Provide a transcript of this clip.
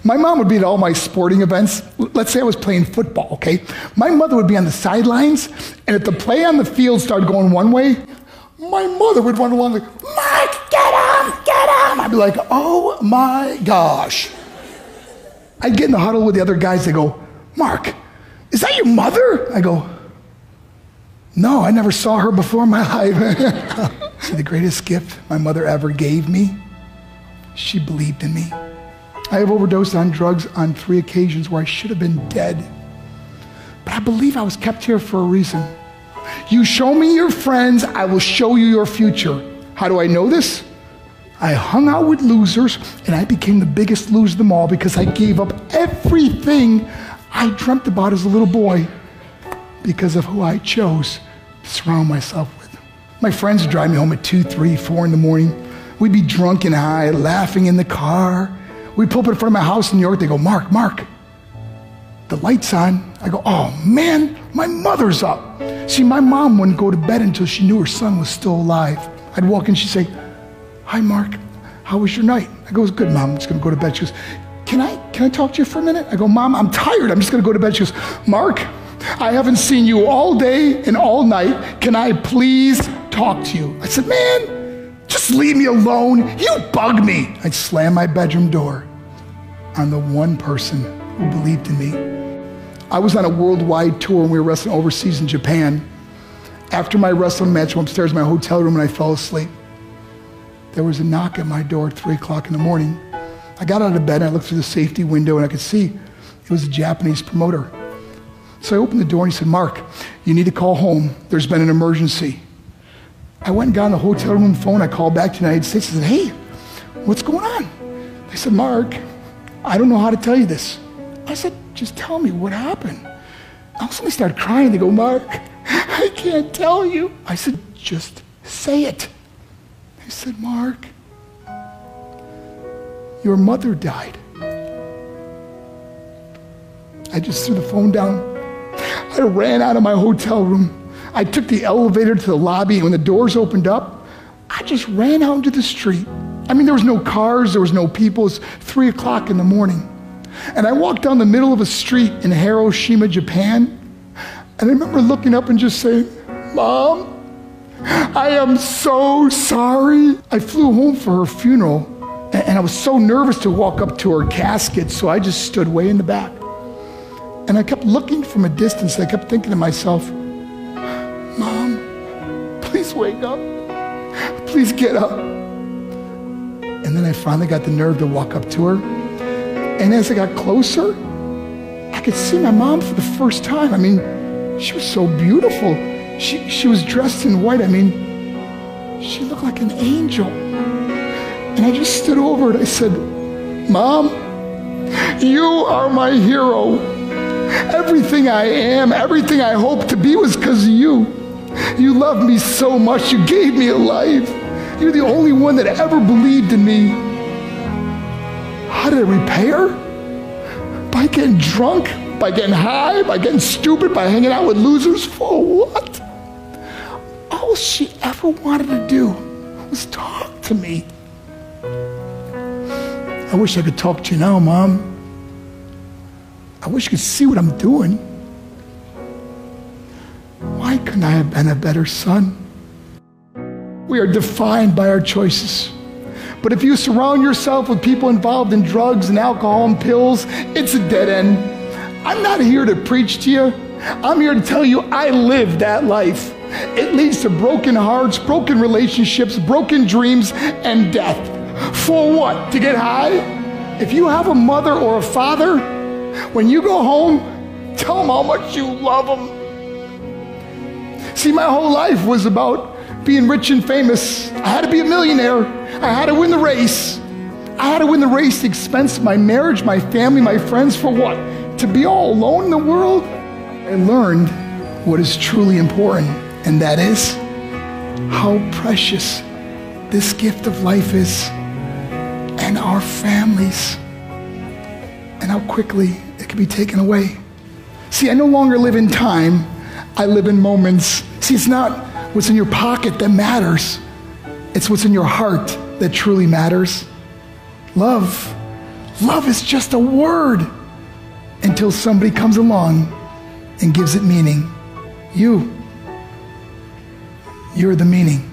My mom would be at all my sporting events. Let's say I was playing football, okay? My mother would be on the sidelines, and if the play on the field started going one way, my mother would run along like, Mark, get him, get him. I'd be like, oh my gosh. I'd get in the huddle with the other guys. They go, Mark, is that your mother? I go, no, I never saw her before in my life. See, the greatest gift my mother ever gave me, she believed in me. I have overdosed on drugs on 3 occasions where I should have been dead. But I believe I was kept here for a reason. You show me your friends, I will show you your future. How do I know this? I hung out with losers, and I became the biggest loser of them all because I gave up everything I dreamt about as a little boy because of who I chose to surround myself with. My friends would drive me home at 2, 3, 4 in the morning. We'd be drunk and high, laughing in the car. We'd pull up in front of my house in New York. They go, Mark, the light's on. I go, oh man, my mother's up. See, my mom wouldn't go to bed until she knew her son was still alive. I'd walk in, she'd say, hi, Mark, how was your night? I go, it was good, Mom, I'm just gonna go to bed. She goes, can I talk to you for a minute? I go, Mom, I'm tired, I'm just gonna go to bed. She goes, Mark, I haven't seen you all day and all night. Can I please talk to you? I said, man, just leave me alone. You bug me. I'd slam my bedroom door on the one person who believed in me. I was on a worldwide tour and we were wrestling overseas in Japan. After my wrestling match, I went upstairs in my hotel room and I fell asleep. There was a knock at my door at 3 o'clock in the morning. I got out of bed and I looked through the safety window and I could see it was a Japanese promoter. So I opened the door and he said, Mark, you need to call home. There's been an emergency. I went and got on the hotel room phone. I called back to the United States and said, hey, what's going on? They said, Mark, I don't know how to tell you this. I said, just tell me what happened. All of a sudden they started crying. They go, Mark, I can't tell you. I said, just say it. They said, Mark, your mother died. I just threw the phone down. I ran out of my hotel room. I took the elevator to the lobby, and when the doors opened up, I just ran out into the street. I mean, there was no cars, there was no people. It was 3 o'clock in the morning. And I walked down the middle of a street in Hiroshima, Japan, and I remember looking up and just saying, Mom, I am so sorry. I flew home for her funeral, and I was so nervous to walk up to her casket, so I just stood way in the back. And I kept looking from a distance. I kept thinking to myself, Mom, please wake up. Please get up. And then I finally got the nerve to walk up to her. And as I got closer, I could see my mom for the first time. I mean, she was so beautiful. She was dressed in white. I mean, she looked like an angel. And I just stood over it. I said, Mom, you are my hero. Everything I am, everything I hope to be was because of you. You loved me so much. You gave me a life. You're the only one that ever believed in me. How did I repay her? By getting drunk, by getting high, by getting stupid, by hanging out with losers? For what? All she ever wanted to do was talk to me. I wish I could talk to you now, Mom. I wish you could see what I'm doing. Why couldn't I have been a better son? We are defined by our choices. But if you surround yourself with people involved in drugs and alcohol and pills, it's a dead end. I'm not here to preach to you. I'm here to tell you I lived that life. It leads to broken hearts, broken relationships, broken dreams, and death. For what? To get high? If you have a mother or a father, when you go home, tell them how much you love them. See, my whole life was about being rich and famous. I had to be a millionaire. I had to win the race. I had to win the race at the expense of my marriage, my family, my friends. For what? To be all alone in the world? I learned what is truly important, and that is how precious this gift of life is, and our families, and how quickly it can be taken away. See, I no longer live in time. I live in moments. See, it's not what's in your pocket that matters. It's what's in your heart that truly matters. Love Love is just a word until somebody comes along and gives it meaning. You're the meaning.